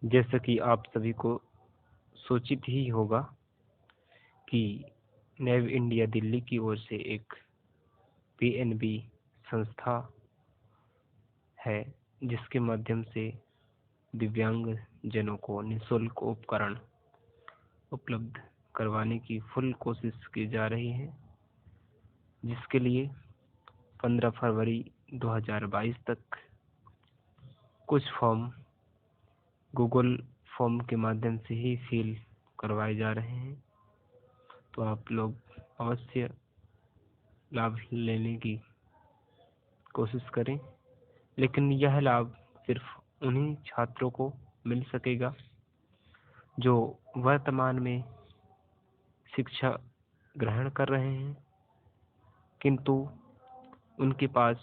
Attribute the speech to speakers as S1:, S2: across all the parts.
S1: जैसा कि आप सभी को सूचित ही होगा कि नैव इंडिया दिल्ली की ओर से एक पीएनबी संस्था है जिसके माध्यम से दिव्यांग जनों को निःशुल्क उपकरण उपलब्ध करवाने की फुल कोशिश की जा रही है, जिसके लिए 15 फरवरी 2022 तक कुछ फॉर्म गूगल फॉर्म के माध्यम से ही फिल करवाए जा रहे हैं। तो आप लोग अवश्य लाभ लेने की कोशिश करें, लेकिन यह लाभ सिर्फ उन्हीं छात्रों को मिल सकेगा जो वर्तमान में शिक्षा ग्रहण कर रहे हैं, किंतु उनके पास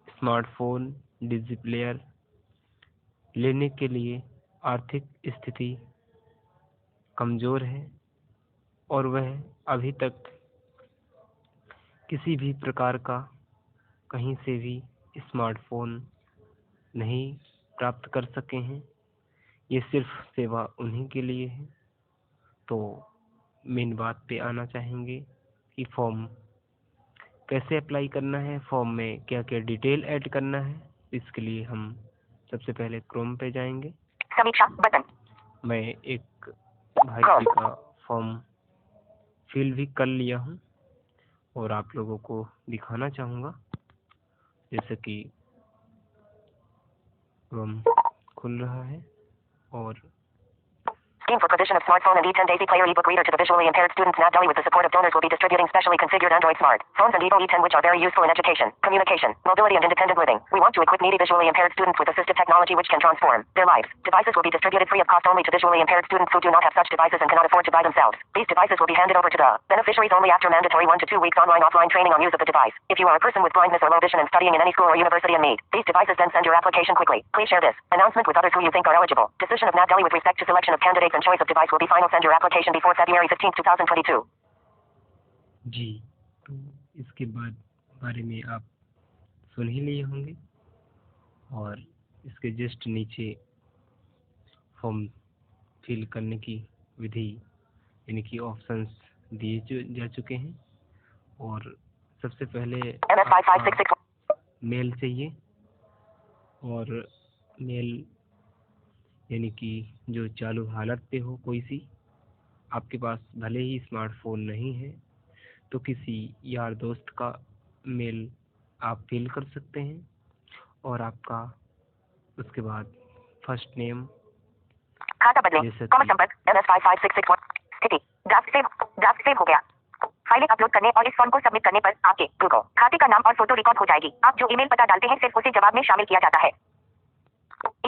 S1: स्मार्टफोन, डिजी प्लेयर लेने के लिए आर्थिक स्थिति कमजोर है और वह अभी तक किसी भी प्रकार का कहीं से भी स्मार्टफोन नहीं प्राप्त कर सके हैं। ये सिर्फ सेवा उन्हीं के लिए है। तो मेन बात पे आना चाहेंगे कि फॉर्म कैसे अप्लाई करना है, फॉर्म में क्या क्या डिटेल ऐड करना है। इसके लिए हम सबसे पहले क्रोम पे जाएंगे।
S2: समीक्षा बटन।
S1: मैं एक भाई जी का फॉर्म फिल भी कर लिया हूँ और आप लोगों को दिखाना चाहूँगा। जैसे कि क्रोम खुल रहा है और
S2: Scheme for provision of smartphone and E10 Daisy Player ebook reader to the visually impaired students. NAV Delhi with the support of donors will be distributing specially configured Android smart phones and Evo E10 which are very useful in education, communication, mobility and independent living. We want to equip needy visually impaired students with assistive technology which can transform their lives. Devices will be distributed free of cost only to visually impaired students who do not have such devices and cannot afford to buy themselves. These devices will be handed over to the beneficiaries only after mandatory 1 to 2 weeks online/offline training on use of the device. If you are a person with blindness or low vision and studying in any school or university in need, these devices then send your application quickly. Please share this announcement with others who you think are eligible. Decision of NAV Delhi with respect to selection of candidates and choice of device will be final. Send your application before February 15, 2022.
S1: जी, तो इसके बारे में आप सुन ही लिए होंगे और इसके just नीचे फॉर्म फिल करने की विधि यानी कि ऑप्शंस दिए जा चुके हैं। और सबसे पहले मेल चाहिए और मेल यानी कि जो चालू हालत पे हो कोई सी। आपके पास भले ही स्मार्टफोन नहीं है तो किसी यार दोस्त का मेल आप फिल कर सकते हैं और आपका उसके बाद फर्स्ट नेम,
S2: खाता बदले, कॉमन संपर्क MS55661 स्थिति ड्राफ्ट सेव हो गया। फाइलें अपलोड करने और इस फॉर्म को सबमिट करने पर आपके गूगल खाते का नाम और फोटो रिकॉर्ड हो जाएगी। आप जो ईमेल पता डालते हैं सिर्फ उसे जवाब में शामिल किया जाता है।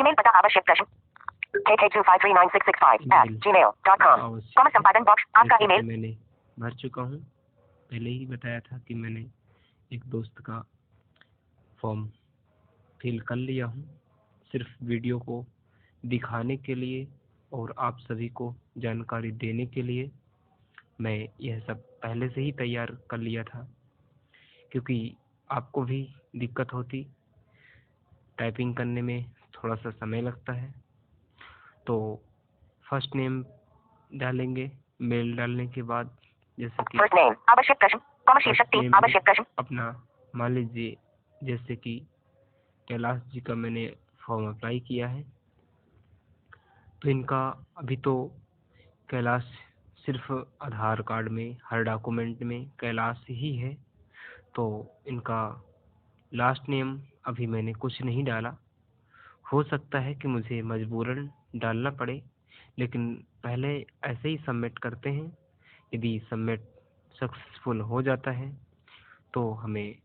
S2: ईमेल पता आवश्यक प्रश्न KK253665@gmail.com। कॉमन संपादन बॉक्स आपका ईमेल
S1: मैंने भर चुका हूँ। पहले ही बताया था कि मैंने एक दोस्त का फॉर्म फिल कर लिया हूँ, सिर्फ वीडियो को दिखाने के लिए और आप सभी को जानकारी देने के लिए। मैं यह सब पहले से ही तैयार कर लिया था क्योंकि आपको भी दिक्कत होती, टाइपिंग करने में थोड़ा सा समय लगता है। तो फर्स्ट नेम डालेंगे मेल डालने के बाद, जैसे कि
S2: फर्स्ट नेम आवश्यक प्रश्न, कॉमा शीर्षक 3 आवश्यक प्रश्न।
S1: अपना मान लीजिए जैसे कि कैलाश जी का मैंने फॉर्म अप्लाई किया है, तो इनका अभी तो कैलाश सिर्फ आधार कार्ड में हर डॉक्यूमेंट में कैलाश ही है, तो इनका लास्ट नेम अभी मैंने कुछ नहीं डाला। हो सकता है कि मुझे मजबूरन डालना पड़े, लेकिन पहले ऐसे ही सबमिट करते हैं। यदि सबमिट सक्सेसफुल हो जाता है तो हमें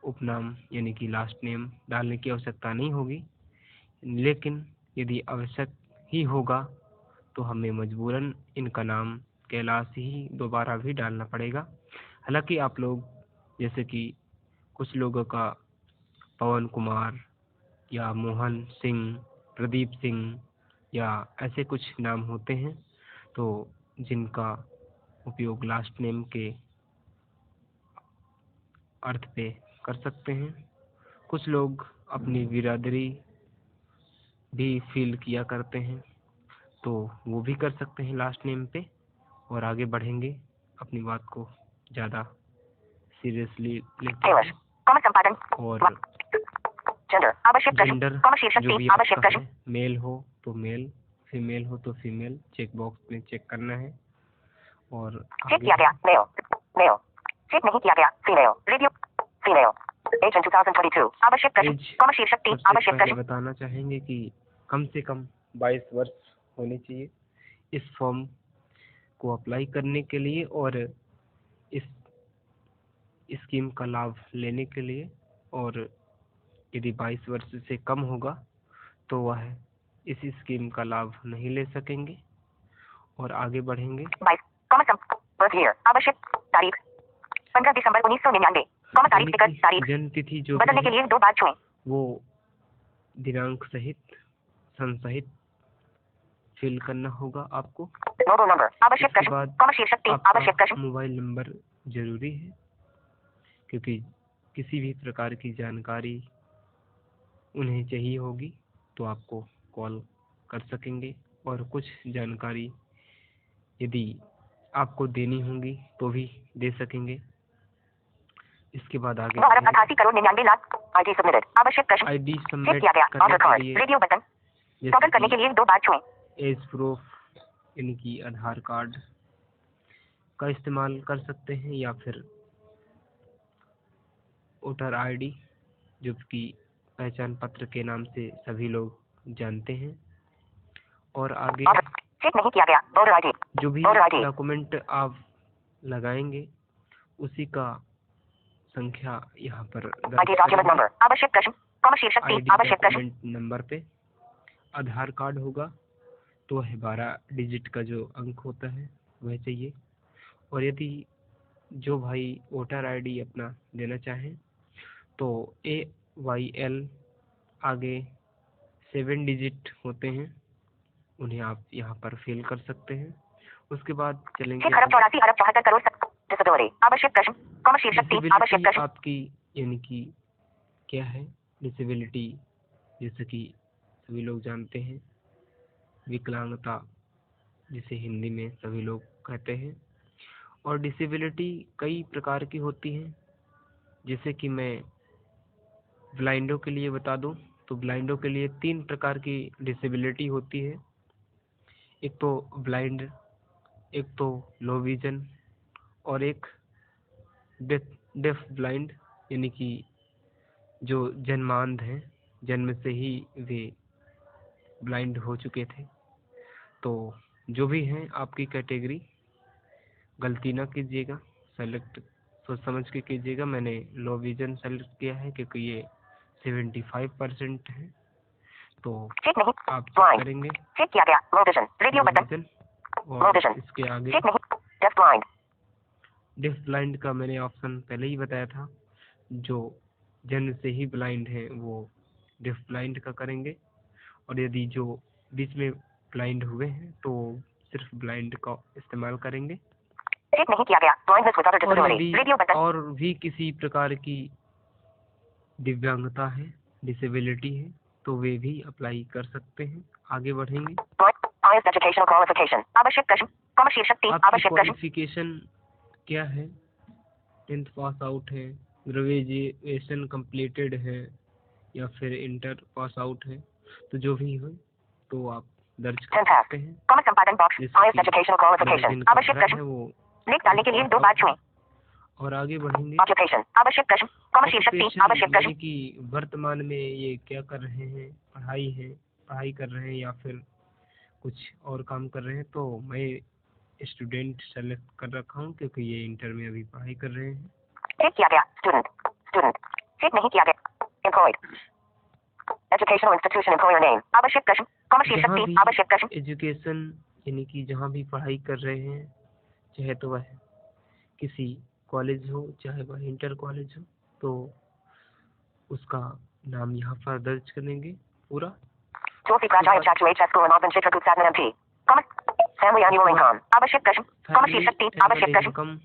S1: उपनाम यानी कि लास्ट नेम डालने की आवश्यकता नहीं होगी, लेकिन यदि आवश्यक ही होगा तो हमें मजबूरन इनका नाम कैलाश ही दोबारा भी डालना पड़ेगा। हालांकि आप लोग जैसे कि कुछ लोगों का पवन कुमार या मोहन सिंह, प्रदीप सिंह या ऐसे कुछ नाम होते हैं, तो जिनका उपयोग लास्ट नेम के अर्थ पे कर सकते हैं। कुछ लोग अपनी बिरादरी भी फिल किया करते हैं तो वो भी कर सकते हैं लास्ट नेम पे। और आगे बढ़ेंगे, अपनी बात को ज़्यादा सीरियसली लेते
S2: English.
S1: हैं
S2: कॉमा संपादन.
S1: और
S2: जेंडर. आवश्यक प्रश्न.
S1: जेंडर
S2: कॉमा शीर्षक
S1: जो
S2: 3.
S1: भी
S2: आवश्यक
S1: आपका
S2: प्रश्न.
S1: है, मेल हो तो मेल, फीमेल हो तो फीमेल, चेक बॉक्स में चेक करना है। और
S2: चेक
S1: आगे
S2: किया गया. मेल. मेल. चेक नहीं किया गया. Female. Radio. Female. Age in 2022. आवश्यक प्रश्न.
S1: एज
S2: कॉमा शीर्षक 3.
S1: सबसे
S2: आवश्यक
S1: पहले
S2: प्रश्न.
S1: बताना चाहेंगे कि कम से कम 22 वर्ष होनी चाहिए इस फॉर्म को अप्लाई करने के लिए और इस स्कीम का लाभ लेने के लिए। और यदि 22 वर्ष से कम होगा तो वह इस स्कीम का लाभ नहीं ले सकेंगे। और आगे बढ़ेंगे।
S2: 22. Comma birth year. आवश्यक तारीख 15 दिसंबर 1999. कॉमा तारीख टिकट तारीख.
S1: जन्म तिथि जो
S2: बदलने
S1: भी
S2: के
S1: है
S2: लिए 2 बार छुएं.
S1: वो दिनांक सहित सन सहित फिल करना होगा आपको।
S2: Mobile number. आवश्यक
S1: इसके
S2: प्रश्न.
S1: बाद
S2: कॉमा शीर्षक 3. आवश्यक
S1: आपका
S2: प्रश्न.
S1: मोबाइल नंबर जरूरी है क्योंकि किसी भी प्रकार की जानकारी उन्हें चाहिए होगी तो आपको कॉल कर सकेंगे। और कुछ जानकारी यदि आपको देनी होगी तो भी दे सकेंगे। इसके बाद आगे
S2: 88 करोड़ 99 लाख. ID submitted. आवश्यक प्रश्न.
S1: आईडी
S2: चेक
S1: सबमिट
S2: किया गया.
S1: करने
S2: ऑर्डर
S1: के
S2: कार्ड.
S1: लिए
S2: रेडियो बटन.
S1: जैसे
S2: टॉगल करने के
S1: कि
S2: लिए 2 बार छुएं.
S1: एज प्रूफ यानी कि आधार कार्ड का इस्तेमाल कर सकते हैं या फिर वोटर आईडी जो कि पहचान पत्र के नाम से सभी लोग जानते हैं। और आगे
S2: चेक नहीं किया गया. Voter ID.
S1: जो भी
S2: वोटर आईडी.
S1: डॉक्यूमेंट आप लगाएंगे उसी का संख्या यहाँ पर
S2: आईडी डॉक्यूमेंट नंबर. आवश्यक प्रश्न. कॉमा शीर्षक 3.
S1: आईडी
S2: आवश्यक प्रश्न.
S1: डॉक्यूमेंट नंबर पे आधार कार्ड होगा तो है 12 डिजिट का जो अंक होता है वह चाहिए। और यदि जो भाई वोटर आईडी अपना देना चाहें तो AYL आगे 7 डिजिट होते हैं, उन्हें आप यहाँ पर फिल कर सकते हैं। उसके बाद चलेंगे
S2: 6 अरब 84 अरब 74 करोड़. डिसेबिलिटी. आवश्यक प्रश्न. कॉमा शीर्षक 3. आवश्यक
S1: डिसेबिलिटी
S2: प्रश्न.
S1: आपकी यानी कि क्या है डिसेबिलिटी, जैसे कि सभी लोग जानते हैं विकलांगता जिसे हिंदी में सभी लोग कहते हैं। और डिसेबिलिटी कई प्रकार की होती हैं, जैसे कि मैं ब्लाइंडों के लिए बता दूं तो ब्लाइंडों के लिए 3 प्रकार की डिसेबिलिटी होती है। एक तो ब्लाइंड, एक तो लो विजन और एक डेफ ब्लाइंड यानी कि जो जन्मांध हैं, जन्म से ही वे ब्लाइंड हो चुके थे। तो जो भी हैं आपकी कैटेगरी गलती ना कीजिएगा, सेलेक्ट सोच समझ के कीजिएगा। मैंने लो विजन सेलेक्ट किया है क्योंकि ये 75% है तो
S2: चेक नहीं.
S1: आप चेक
S2: ब्लाइंड.
S1: करेंगे
S2: चेक किया गया. Low vision. रेडियो
S1: लो
S2: बटन.
S1: विजन।
S2: लो
S1: और
S2: विजन.
S1: इसके आगे
S2: चेक नहीं. Def blind.
S1: डेफ ब्लाइंड का मैंने ऑप्शन पहले ही बताया था, जो जन्म से ही ब्लाइंड है वो डेफ ब्लाइंड का करेंगे। और यदि जो बीच में ब्लाइंड हुए हैं तो सिर्फ ब्लाइंड का इस्तेमाल करेंगे।
S2: चेक नहीं किया गया. ब्लाइंडनेस विद अदर
S1: और
S2: डिसेबिलिटी.
S1: यदि
S2: रेडियो बटन.
S1: और भी किसी प्रकार की दिव्यांगता है, डिसेबिलिटी है तो वे भी अप्लाई कर सकते हैं। आगे बढ़ेंगे।
S2: Highest educational qualification. आवश्यक प्रश्न. कॉमा शीर्षक 3.
S1: आपकी
S2: आवश्यक प्रश्न.
S1: क्वालिफिकेशन क्या है, 10th पास आउट है, ग्रेजुएशन कंप्लीटेड है या फिर इंटर पास आउट है, तो जो भी हो तो आप दर्ज कर सकते हैं।
S2: कॉमा संपादन बॉक्स.
S1: जैसे
S2: हाईएस्ट
S1: कि
S2: एजुकेशनल क्वालिफिकेशन.
S1: जिनका
S2: आवश्यक
S1: भरा
S2: प्रश्न.
S1: है वो
S2: लिंक डालने के लिए 2 बार छुएं.
S1: और आगे बढ़ेंगे।
S2: ऑक्यूपेशन. आवश्यक प्रश्न. कॉमा शीर्षक 3.
S1: Occupation
S2: आवश्यक प्रश्न.
S1: यानी कि वर्तमान में ये क्या कर रहे हैं, पढ़ाई कर रहे हैं या फिर कुछ और काम कर रहे हैं। तो मैं स्टूडेंट सेलेक्ट कर रखा हूँ क्योंकि ये इंटर में अभी पढ़ाई कर रहे हैं।
S2: चेक किया गया. स्टूडेंट. स्टूडेंट. चेक नहीं किया गया. Employed. Educational institution employer name. आवश्यक प्रश्न. कॉमा शीर्षक 3. आवश्यक प्रश्न.
S1: एजुकेशन यानी कि जहाँ भी पढ़ाई कर रहे हैं, चाहे तो वह किसी कॉलेज हो चाहे वह इंटर कॉलेज हो, तो उसका नाम यहाँ पर दर्ज करेंगे पूरा।
S2: Trophy graduate Jack to HS School and Auburn Chitra Group Admin MP. Comment. Family annual income. आवश्यक प्रश्न. कॉमा शीर्षक 3. आवश्यक प्रश्न.
S1: इनकम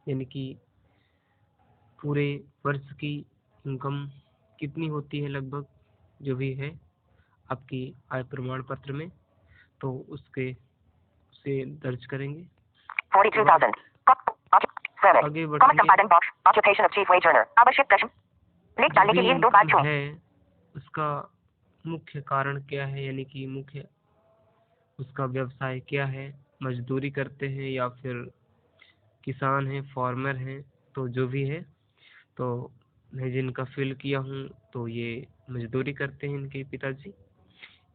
S1: यानी कि पूरे वर्ष की इनकम कितनी होती है लगभग जो भी है। आपकी आय प्रमाण पत्र में, तो उसे दर्ज करेंगे।
S2: 42,000. Select.
S1: आगे
S2: Comment
S1: बढ़ेंगे।
S2: compartment box. Occupation of chief wage earner. आवश्यक प्रश्न। लेख डालने के लिए 2 बार छुएं।
S1: है उसका मुख्य कारण क्या है, यानी कि मुख्य उसका व्यवसाय क्या है, मजदूरी करते हैं या फिर किसान हैं, फार्मर हैं, तो जो भी है, तो मैं जिनका फिल किया हूँ तो ये मजदूरी करते हैं इनके पिताजी,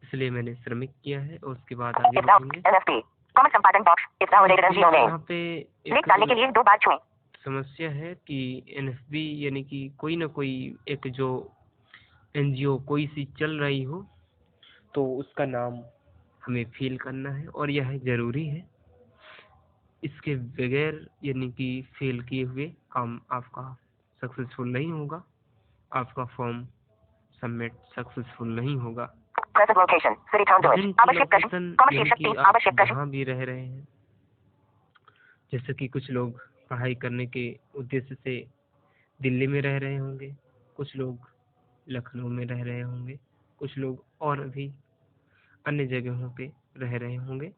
S1: इसलिए मैंने श्रमिक किया है। और उसके बाद आगे बढ़ेंगे।
S2: NFP. Comment compartment box. It's validated NGO name.
S1: यहाँ पे
S2: लेख डालने के लिए 2 बार छुएं।
S1: समस्या है कि NFB यानी कि कोई ना कोई एक जो NGO कोई सी चल रही हो, तो उसका नाम हमें फिल करना है और यह ज़रूरी है। इसके बगैर यानी कि फिल किए हुए काम आपका सक्सेसफुल नहीं होगा, आपका फॉर्म सबमिट सक्सेसफुल नहीं होगा।
S2: Present location. City town village. आवश्यक प्रश्न। कॉमा शीर्षक 3 आवश्यक प्रश्न।
S1: जहाँ भी रह रहे हैं, जैसे कि कुछ लोग पढ़ाई करने के उद्देश्य से दिल्ली में रह रहे होंगे, कुछ लोग लखनऊ में रह रहे होंगे, कुछ लोग और भी अन्य जगहों पे रह रहे होंगे।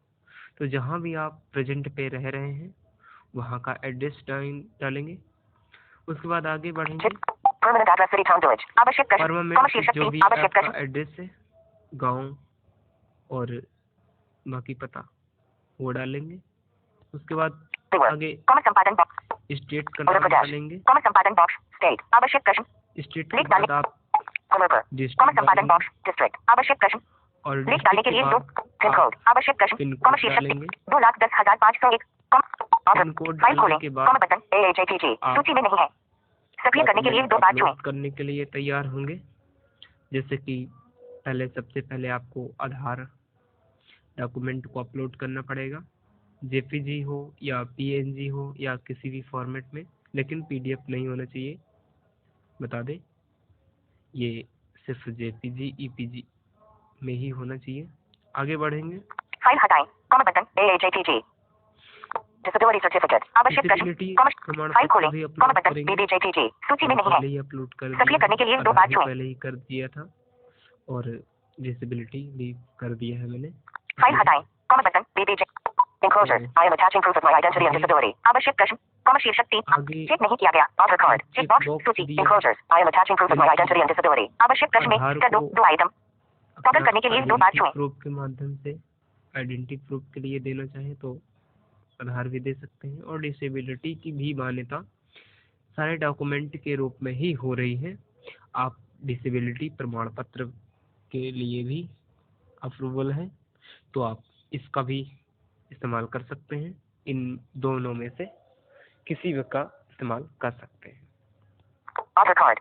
S1: तो जहाँ भी आप प्रेजेंट पे रह रहे हैं वहाँ का एड्रेस डालेंगे। उसके बाद आगे बढ़ेंगे।
S2: Permanent address city town village. आवश्यक प्रश्न। कॉमा
S1: परमानेंट
S2: शीर्षक
S1: जो
S2: 3
S1: भी
S2: आवश्यक
S1: आपका
S2: प्रश्न।
S1: एड्रेस है, गांव और बाकी पता वो डालेंगे। उसके बाद आगे
S2: कॉमा संपादन बॉक्स।
S1: स्टेट का नाम डालेंगे।
S2: कॉमा संपादन बॉक्स। स्टेट आवश्यक प्रश्न।
S1: स्टेट के बाद आप
S2: कॉमा संपादन बॉक्स। डिस्ट्रिक्ट आवश्यक प्रश्न।
S1: और
S2: लेख डालने के लिए 2 पिन कोड आवश्यक प्रश्न। कॉमा शीर्षक 2,10,501।
S1: पिन कोड डालने के बाद
S2: कॉमा बटन AHAPG सूची में नहीं है। सक्रिय करने के लिए 2 बार छुएं।
S1: करने के लिए तैयार होंगे। जैसे कि सबसे पहले आपको आधार डॉक्यूमेंट को अपलोड करना पड़ेगा, JPG हो या PNG हो या किसी भी फॉर्मेट में, लेकिन PDF नहीं होना चाहिए, बता दें, ये सिर्फ JPG EPG में ही होना चाहिए। आगे बढ़ेंगे।
S2: फाइल हटाएं। Comma button AHAPG disability certificate आवश्यक प्रश्न। फाइल खोलें। कॉमा बटन BBJPG सूची में नहीं है।
S1: पहले ही अपलोड कर
S2: सक्रिय करने के लिए 2 बार छुएं।
S1: पहले ही कर दिया था और डिसेबिलिटी भी कर दिया है मैंने।
S2: फाइल हटाएं। Comma button BBJ enclosures. I am attaching proof of my identity and disability. आवश्यक प्रश्न। कॉमा शीर्षक 3 चेक नहीं किया गया। आधार कार्ड चेक बॉक्स सूची enclosures. I am attaching proof of my identity and disability. आवश्यक प्रश्न में कर 2 आइटम टॉगल करने के लिए 2 बार छुएं।
S1: प्रूफ के माध्यम से आइडेंटिटी प्रूफ के लिए देना चाहे तो आधार भी दे सकते हैं। और डिसेबिलिटी की भी मान्यता सारे डॉक्यूमेंट के रूप में ही हो रही है। आप डिसेबिलिटी प्रमाण पत्र के लिए भी अप्रूवल है, तो आप इसका भी इस्तेमाल कर सकते हैं। इन दोनों में से किसी भी का इस्तेमाल कर सकते हैं।
S2: आधार कार्ड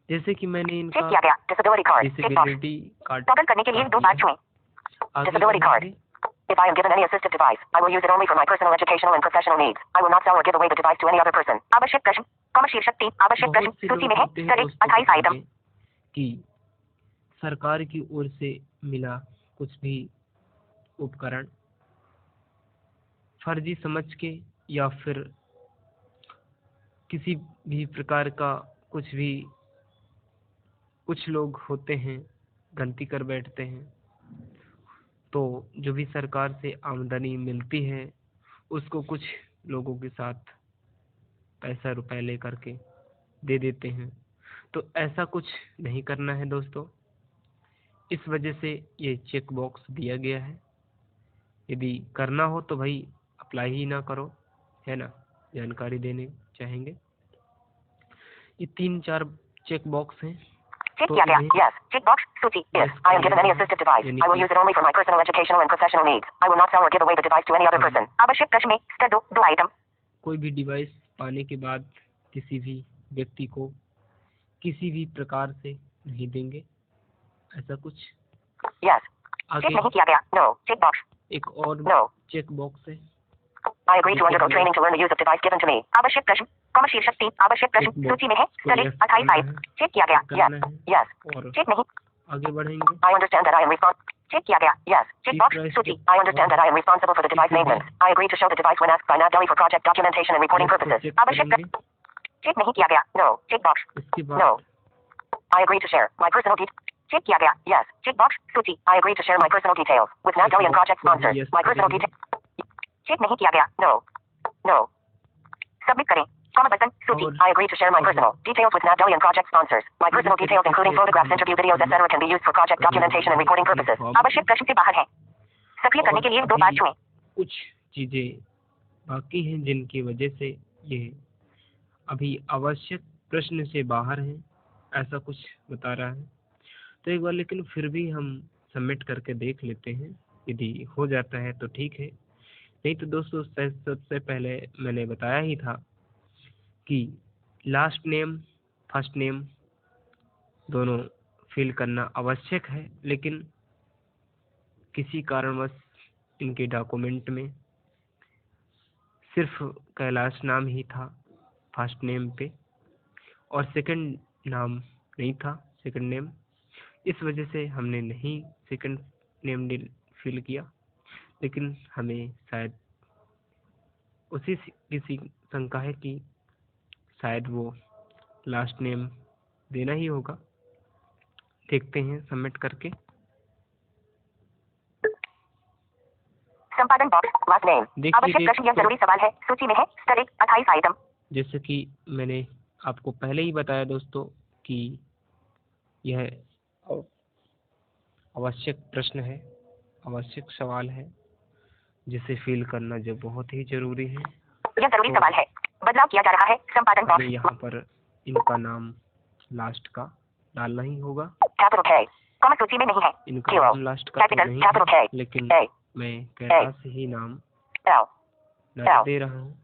S1: जैसे कि मैंने इनका
S2: चेक किया गया।
S1: डिसेबिलिटी कार्ड
S2: टॉगल करने के लिए 2 बार छुएं। Disability card If I am given any assistive device, I will use it only for my personal educational and professional needs. I will not sell or give away the device to any other person. आवश्यक प्रश्न। Comma शीर्षक 3 आवश्यक प्रश्न सूची में है। Correct 28 item
S1: कि सरकार की ओर से मिला कुछ भी उपकरण फर्जी समझ के या फिर किसी भी प्रकार का कुछ लोग होते हैं गलती कर बैठते हैं, तो जो भी सरकार से आमदनी मिलती है उसको कुछ लोगों के साथ पैसा रुपए ले करके दे देते हैं। तो ऐसा कुछ नहीं करना है दोस्तों। इस वजह से ये चेक बॉक्स दिया गया है। यदि करना हो तो भाई अप्लाई ही ना करो, है ना, जानकारी देने चाहेंगे। ये 3-4 चेक बॉक्स हैं।
S2: चेक किया गया। Yes. Check box सूची Yes. I am given any assistive device. I will use it only for my personal educational and professional needs. I will not sell or give away the device to any other person. आवश्यक प्रश्न में स्तर 2 item
S1: कोई भी device पाने के बाद किसी भी व्यक्ति को किसी भी प्रकार से नहीं देंगे, ऐसा कुछ।
S2: Yes. चेक नहीं किया गया। No. चेक बॉक्स
S1: एक और
S2: No.
S1: चेक बॉक्स है।
S2: I agree to undergo training to learn the use of device given to me. आवश्यक प्रश्न। कॉमा शीर्षक 3 आवश्यक प्रश्न सूची में है। करेक्ट 28 आइटम चेक किया गया। Yes. Yes. चेक नहीं
S1: आगे बढ़ेंगे।
S2: I understand that I am responsible. Check किया गया। Yes. चेक बॉक्स सूची I understand that I am responsible for the device maintenance. I agree to show the device when asked by NAV Delhi for project documentation and reporting purposes. आवश्यक check नहीं किया गया। No. Check box
S1: इसके
S2: No.
S1: बाद
S2: I agree to share my personal details. Check किया गया। Yes. Check box सूची। I agree to share my personal details with now Dalian project sponsors. My personal details. Check नहीं किया गया। No. No. Submit करें। Comma button सूची। I agree to share my personal details with now Dalian project sponsors. My personal details including photographs, interview videos etcetera can be used for project documentation and reporting purposes. आवश्यक प्रश्न से बाहर है। सक्रिय करने के लिए 2 बार छुएं।
S1: कुछ चीजें बाकी हैं जिनकी वजह से ये अभी आवश्यक प्रश्न से बाहर है, ऐसा कुछ बता रहा है। तो एक बार लेकिन फिर भी हम सबमिट करके देख लेते हैं, यदि हो जाता है तो ठीक है, नहीं तो दोस्तों सबसे पहले मैंने बताया ही था कि लास्ट नेम फर्स्ट नेम दोनों फिल करना आवश्यक है, लेकिन किसी कारणवश इनके डॉक्यूमेंट में सिर्फ कैलाश नाम ही था फर्स्ट नेम पे और सेकंड नाम नहीं था, सेकंड नेम। इस वजह से हमने नहीं सेकंड नेम फिल किया, लेकिन हमें शायद उसी किसी शंका है कि शायद वो लास्ट नेम देना ही होगा। देखते हैं सबमिट करके।
S2: संपादन बॉक्स लास्ट नेम। आवश्यक प्रश्न या जरूरी सवाल है, सूची में है स्तर 1 28 आइटम।
S1: जैसे कि मैंने आपको पहले ही बताया दोस्तों कि यह आवश्यक प्रश्न है, आवश्यक सवाल है, जिसे फिल करना जो बहुत ही जरूरी है।
S2: यह जरूरी सवाल है, बदलाव किया जा रहा है। संपादन बॉक्स
S1: यहाँ पर इनका नाम लास्ट का डालना ही होगा।
S2: कैपिटल के कॉमा सूची में नहीं है।
S1: इनका नाम लास्ट का तो नहीं है, लेकिन मैं कैलाश ही नाम दे रहा हूँ।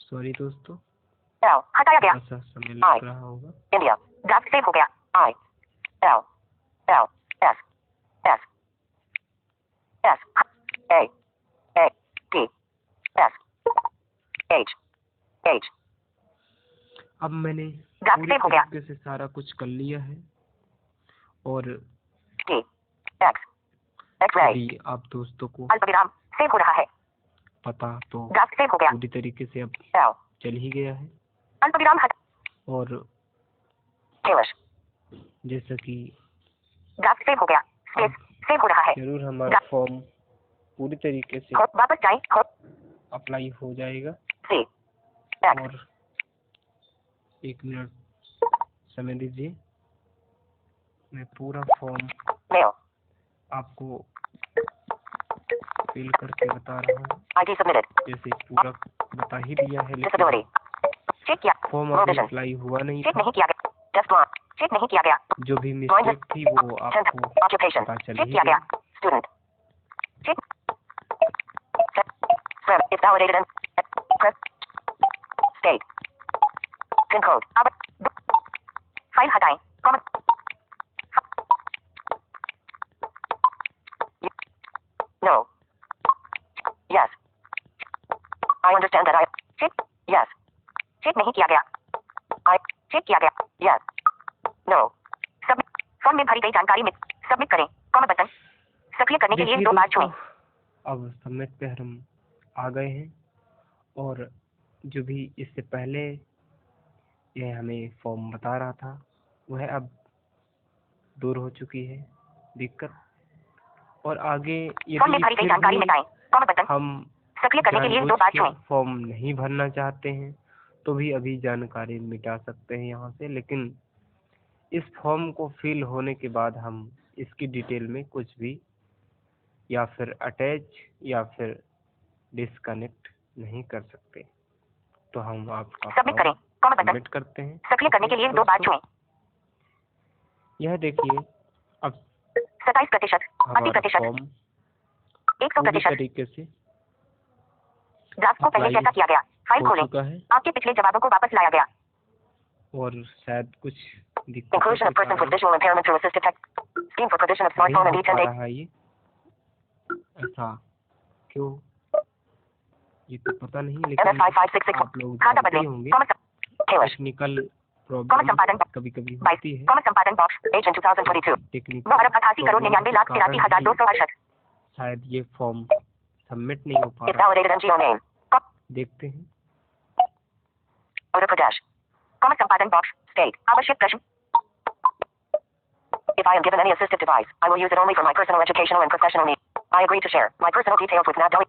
S1: सॉरी दोस्तों,
S2: हटाया गया।
S1: ऐसा समय लग रहा होगा।
S2: इंडिया ड्राफ्ट सेव हो गया। I L L S S S A A T S H H.
S1: अब मैंने
S2: ड्राफ्ट सेव हो गया।
S1: तरीके से सारा कुछ कर लिया है और
S2: टी एक्स एक्स
S1: आप दोस्तों को
S2: अल्पविराम सेव हो रहा है।
S1: पता तो
S2: ड्राफ्ट सेव हो गया।
S1: पूरी तरीके से अब चल ही गया है।
S2: अल्पविराम हट
S1: और
S2: केवश
S1: जैसा कि
S2: ड्राफ्ट सेव हो गया। स्पेस सेव हो रहा है।
S1: जरूर हमारा फॉर्म पूरी तरीके से
S2: वापस जाएं।
S1: अप्लाई हो जाएगा। और 1 मिनट समय दीजिए, मैं पूरा फॉर्म आपको फिल करके बता रहा हूँ। जैसे पूरा बता ही दिया है, लेकिन फॉर्म अभी अप्लाई हुआ नहीं था।
S2: चेक नहीं किया गया।
S1: जो भी मिस्टेक थी वो आपको पता चल ही गया।
S2: Student check is validated and press state pin code. अब फाइल हटाएं। No yes I understand that. I check yes check नहीं किया गया। आई चेक किया गया। Yes no submit. फॉर्म में भरी गई जानकारी में सबमिट करें। कॉमा बटन सक्रिय करने के लिए 2 बार छुएं।
S1: अब सबमिट पे हम आ गए हैं और जो भी इससे पहले यह हमें फॉर्म बता रहा था वह अब दूर हो चुकी है दिक्कत। और आगे
S2: फॉर्म में भरी गई जानकारी मिटाएं। कॉमा बटन
S1: हम
S2: सक्रिय करने के लिए 2 बार छुएं।
S1: फॉर्म नहीं भरना चाहते हैं तो भी अभी जानकारी मिटा सकते हैं यहाँ से, लेकिन इस फॉर्म को फिल होने के बाद हम इसकी डिटेल में कुछ भी या फिर अटैच या फिर डिस्कनेक्ट नहीं कर सकते। तो हम आपका
S2: सबमिट करें। कॉमा बटन
S1: सबमिट करते हैं।
S2: सक्रिय करने के लिए 2 बार छुएं।
S1: यह देखिए अब
S2: 27%, 80%,
S1: फॉर्म
S2: 100%
S1: तरीके से
S2: ड्राफ्ट को पहले जैसा किया गया। फाइल खोलें। आपके पिछले जवाबों को वापस लाया गया।
S1: और शायद कुछ
S2: Inclusion of persons with visual impairment through assistive tech. Scheme for provision of smartphone and E10 data.
S1: ये ऐसा क्यों, ये तो पता नहीं, लेकिन आप लोग जानते होंगे टेक्निकल प्रॉब्लम कभी कभी होती है।
S2: संपादन बॉक्स एज इन 2022
S1: टेक्निकल
S2: 88,99,83,268।
S1: शायद ये फॉर्म सबमिट नहीं हो पा रहा। देखते हैं।
S2: उत्तर प्रदेश। संपादन बॉक्स स्टेट आवश्यक प्रश्न If I am given any assistive device, I will use it only for my personal educational and professional needs. I agree to share my personal details with Nat Delhi.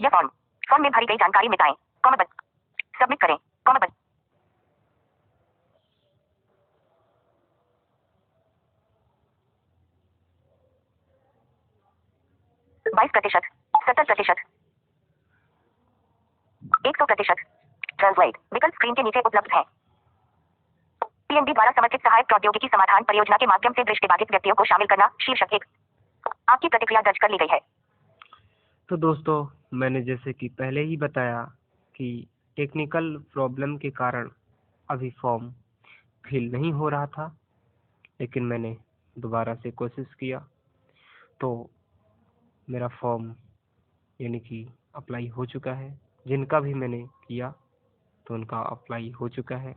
S2: यह form में भरी गई जानकारी मिटाएं, comma बंद, submit करें, comma बंद। 22%, 70%, 100%। Translate विकल्प screen के नीचे उपलब्ध है। पीएनबी द्वारा समर्थित सहायक प्रौद्योगिकी समाधान परियोजना के माध्यम से दृष्टिबाधित व्यक्तियों को शामिल करना शीर्षक 1। आपकी प्रतिक्रिया दर्ज कर ली गई है।
S1: तो दोस्तों, मैंने जैसे कि पहले ही बताया कि टेक्निकल प्रॉब्लम के कारण अभी फॉर्म फिल नहीं हो रहा था, लेकिन मैंने दोबारा से कोशिश किया तो मेरा फॉर्म यानी कि अप्लाई हो चुका है। जिनका भी मैंने किया तो उनका अप्लाई हो चुका है।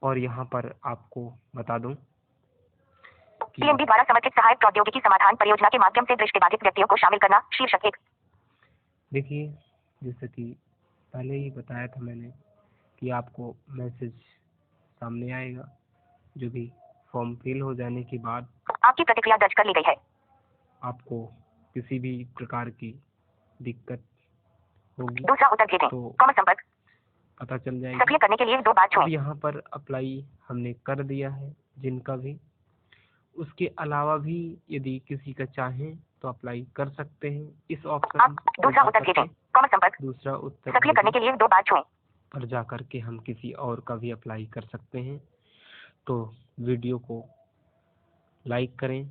S1: और यहाँ पर आपको बता दूं कि
S2: पीएनबी द्वारा समर्थित सहायक प्रौद्योगिकी समाधान परियोजना के माध्यम से दृष्टिबाधित व्यक्तियों को शामिल करना शीर्षक 1।
S1: देखिए, जैसे कि पहले ही बताया था मैंने कि आपको मैसेज सामने आएगा, जो भी फॉर्म फिल हो जाने के बाद
S2: आपकी प्रतिक्रिया दर्ज कर ली गई है।
S1: आपको किसी भी प्रकार की दिक्कत होगी
S2: दूसरा उत्तर भेजें,
S1: तो
S2: कॉमा संपर्क
S1: पता चल जाएगा।
S2: सक्रिय करने के लिए 2 बार
S1: अब
S2: छुएं।
S1: यहाँ पर अप्लाई हमने कर दिया है जिनका भी। उसके अलावा भी यदि किसी का चाहें तो अप्लाई कर सकते हैं। इस ऑप्शन
S2: आप दूसरा उत्तर भेजें, कॉमा संपर्क
S1: दूसरा उत्तर
S2: सक्रिय करने के लिए 2 बार छुएं।
S1: पर जा कर के हम किसी और का भी अप्लाई कर सकते हैं। तो वीडियो को लाइक करें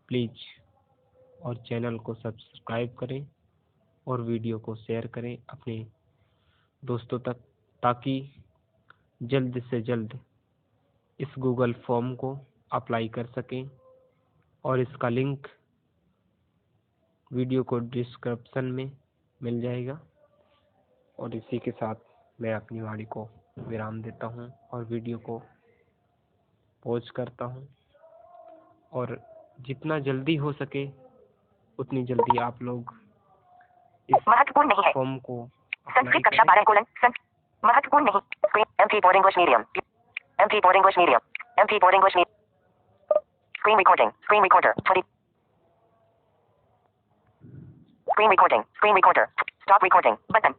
S1: प्लीज़, और चैनल को सब्सक्राइब करें, और वीडियो को शेयर करें अपने दोस्तों तक, ताकि जल्द से जल्द इस गूगल फॉर्म को अप्लाई कर सकें। और इसका लिंक वीडियो को डिस्क्रिप्शन में मिल जाएगा। और इसी के साथ मैं अपनी वाणी को विराम देता हूं और वीडियो को पॉज करता हूं। और जितना जल्दी हो सके उतनी जल्दी आप लोग इस
S2: महत्वपूर्ण नहीं है।
S1: फॉर्म को
S2: संस्कृत कक्षा 12 महत्वपूर्ण नहीं। MP board English medium, MP board English medium, MP board English medium. Screen recording, screen recorder 20। Screen recording, screen recorder, stop recording button.